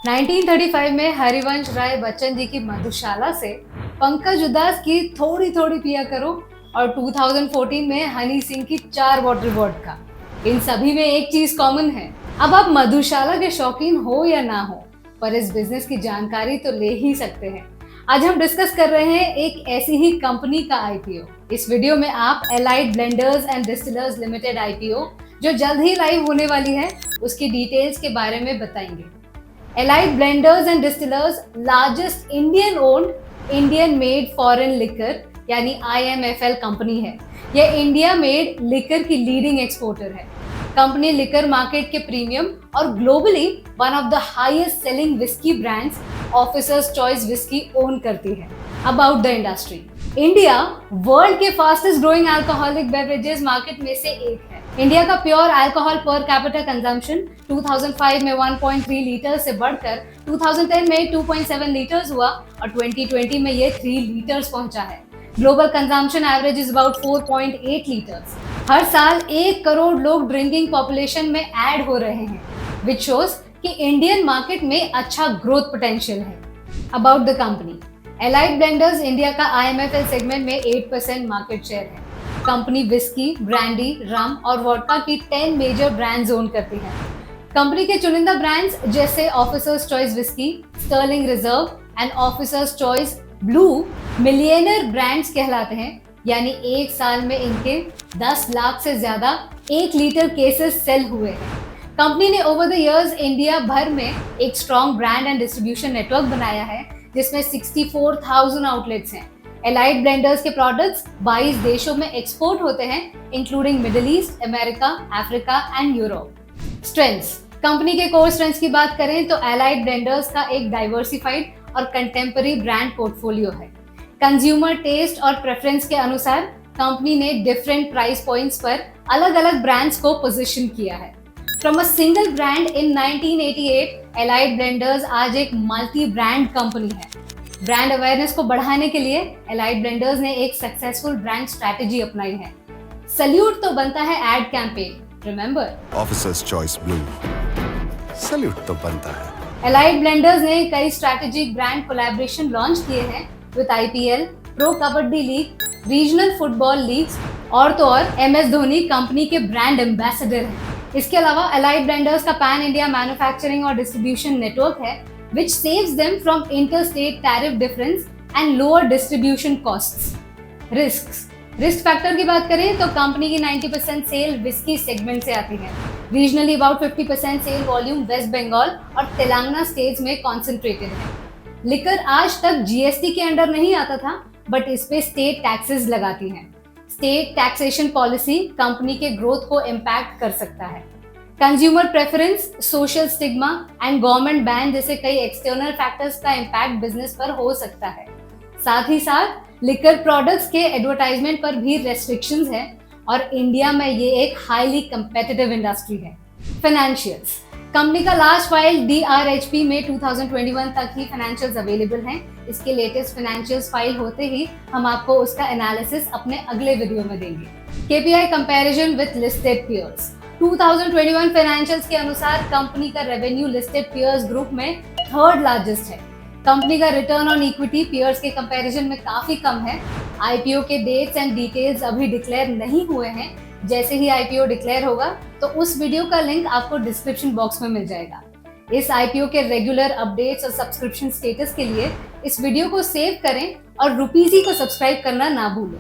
1935 में हरिवंश राय बच्चन जी की मधुशाला से पंकज उधास की थोड़ी थोड़ी पिया करो और 2014 में हनी सिंह की 4 बॉटल वोडका। इन सभी में एक चीज कॉमन है। अब आप मधुशाला के शौकीन हो या ना हो, पर इस बिजनेस की जानकारी तो ले ही सकते हैं। आज हम डिस्कस कर रहे हैं एक ऐसी ही कंपनी का आईपीओ। इस वीडियो में आप allied Blenders and distillers limited IPO, जो जल्द ही लाइव होने वाली है, उसकी डिटेल्स के बारे में बताएंगे। Allied Blenders and Distillers largest Indian owned Indian made foreign liquor यानी IMFL कंपनी है। यह इंडिया मेड लिकर की लीडिंग एक्सपोर्टर है। कंपनी लिकर मार्केट के प्रीमियम और globally one of the highest selling whisky brands officers choice whisky own करती है। About the industry, India world के fastest growing alcoholic beverages market में से एक है। इंडिया का pure alcohol per capita consumption 2005 में 1.3 लीटर से बढ़कर 2010 में 2.7 लीटर्स हुआ और 2020 में ये 3 लीटर्स पहुंचा है। Global consumption average is about 4.8 litres. हर साल 1 करोड़ लोग ड्रिंकिंग पॉपुलेशन में ऐड हो रहे हैं, विच शोज कि इंडियन मार्केट में अच्छा ग्रोथ पोटेंशियल है। About the company, allied blenders India का IMFL सेगमेंट में 8% मार्केट शेयर है। कंपनी विस्की, ब्रांडी, रम और वोडका की 10 मेजर ब्रांड्स ओन करती है। कंपनी के चुनिंदा ब्रांड्स जैसे officers choice whisky, sterling reserve and officers choice blue millionaire brands कहलाते हैं, यानी एक साल में इनके 10 लाख से ज्यादा 1 लीटर केसेस सेल हुए हैं। कंपनी ने ओवर द इयर्स इंडिया भर में एक strong brand and distribution network बनाया है, जिसमें 64,000 आउटलेट्स हैं। एलाइड ब्लेंडर्स के प्रोडक्ट्स 22 देशों में एक्सपोर्ट होते हैं, including middle east, America, Africa and Europe. Strengths, company के कोर स्ट्रेंथ्स की बात करें तो एलाइड ब्लेंडर्स का एक डाइवर्सिफाइड और कंटेम्पररी ब्रांड पोर्टफोलियो है। कंज्यूमर टेस्ट और प्रेफरेंस के अनुसार कंपनी ने डिफरेंट प्राइस पॉइंट्स पर अलग अलग ब्रांड्स को पोजीशन किया है। From a single brand in 1988, allied blenders आज एक मल्टी ब्रांड कंपनी है। ब्रांड अवेयरनेस को बढ़ाने के लिए एलाइड ब्लेंडर्स ने एक सक्सेसफुल ब्रांड स्ट्रैटेजी अपनाई है। सल्यूट तो बनता है ad campaign, remember officers choice blue, salute तो बनता है। एलाइड ब्लेंडर्स ने कई स्ट्रैटेजिक ब्रांड कोलैबोरेशन लॉन्च किए हैं with IPL, pro kabaddi league, regional football leagues और तो और MS धोनी कंपनी के ब्रांड एम्बेसडर हैं। इसके अलावा एलाइड ब्लेंडर्स का पैन इंडिया मैन्युफैक्चरिंग और डिस्ट्रीब्यूशन नेटवर्क है, which saves them from interstate tariff difference and lower distribution costs. Risk factor की बात करें तो कंपनी की 90% सेल विस्की सेगमेंट से आती है। Regionally about 50% sale volume West Bengal और तेलंगाना स्टेट्स में कॉन्सेंट्रेटेड है। लिकर आज तक GST के अंडर नहीं आता था, बट इस पे स्टेट टैक्सेस लगाती है। स्टेट टैक्सेशन पॉलिसी कंपनी के ग्रोथ को इम्पैक्ट कर सकता है। Consumer preference, social stigma and government ban जैसे कई एक्सटर्नल फैक्टर्स का इम्पैक्ट बिजनेस पर हो सकता है। साथ ही साथ लिकर प्रोडक्ट्स के एडवर्टाइजमेंट पर भी रेस्ट्रिक्शंस हैं और इंडिया में ये एक हाईली कंपेटिटिव इंडस्ट्री है। फाइनेंशियल्स, कंपनी का लास्ट फाइल DRHP में 2021 तक ही फाइनेंशियल्स अवेलेबल हैं। इसके लेटेस्ट फाइनेंशियल्स फाइल होते ही हम आपको उसका एनालिसिस अपने अगले वीडियो में देंगे। KPI comparison with listed peers, 2021 financials के अनुसार कंपनी का रेवेन्यू लिस्टेड पीयर्स ग्रुप में 3rd लार्जेस्ट है। कंपनी का रिटर्न ऑन इक्विटी पीयर्स के कंपैरिजन में काफी कम है। IPO के डेट्स एंड डिटेल्स अभी डिक्लेयर नहीं हुए हैं। जैसे ही IPO डिक्लेयर होगा तो उस वीडियो का लिंक आपको डिस्क्रिप्शन बॉक्स में मिल जाएगा। इस IPO के रेगुलर अपडेट्स और सब्सक्रिप्शन स्टेटस के लिए इस वीडियो को सेव करें और रुपीजी को सब्सक्राइब करना ना भूलें।